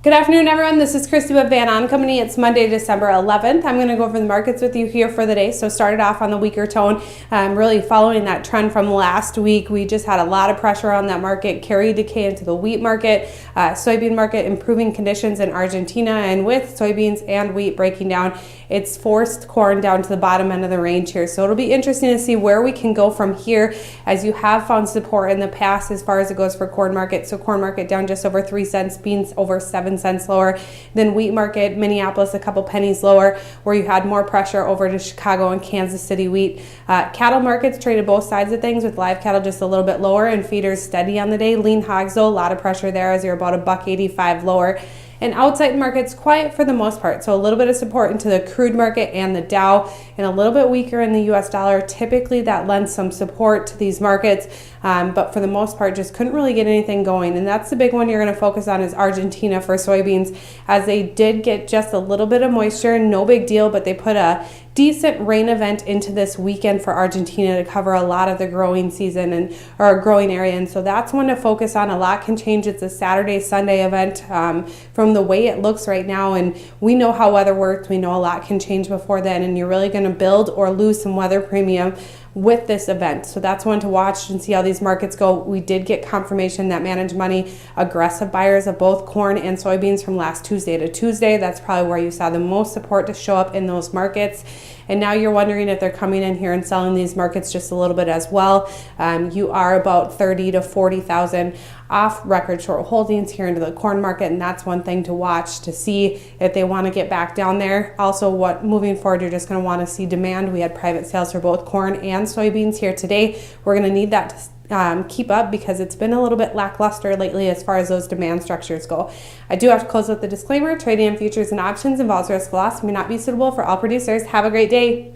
Good afternoon, everyone. This is Christy with Ahn CO. It's Monday, December 11th. I'm going to go over the markets with you here for the day. So started off on the weaker tone, really following that trend from last week. We just had a lot of pressure on that market, carry decay into the wheat market, soybean market, improving conditions in Argentina, and with soybeans and wheat breaking down, it's forced corn down to the bottom end of the range here. So it'll be interesting to see where we can go from here, as you have found support in the past as far as it goes for corn market. So corn market down just over 3 cents, beans over 7 cents lower, then wheat market, Minneapolis a couple pennies lower, where you had more pressure over to Chicago and Kansas City wheat. Cattle markets traded both sides of things, with live cattle just a little bit lower and feeders steady on the day. Lean hogs though, a lot of pressure there as you're about $1.85 lower. And outside markets quiet for the most part. So a little bit of support into the crude market and the Dow, and a little bit weaker in the US dollar. Typically that lends some support to these markets, but for the most part just couldn't really get anything going. And that's the big one you're going to focus on, is Argentina for soybeans, as they did get just a little bit of moisture. No big deal, but they put a decent rain event into this weekend for Argentina to cover a lot of the growing season or growing area, and so that's one to focus on. A lot can change. It's a Saturday Sunday event from the way it looks right now, and we know how weather works. We know a lot can change before then, and you're really going to build or lose some weather premium with this event. So that's one to watch and see how these markets go. We did get confirmation that managed money aggressive buyers of both corn and soybeans from last Tuesday to Tuesday. That's probably where you saw the most support to show up in those markets. And now you're wondering if they're coming in here and selling these markets just a little bit as well. You are about 30 to 40,000 off record short holdings here into the corn market, and that's one thing to watch to see if they want to get back down there. Also, what moving forward, you're just going to want to see demand. We had private sales for both corn and soybeans here today. We're going to need that to keep up, because it's been a little bit lackluster lately as far as those demand structures go. I do have to close with the disclaimer: trading in futures and options involves risk, loss, may not be suitable for all producers. Have a great day.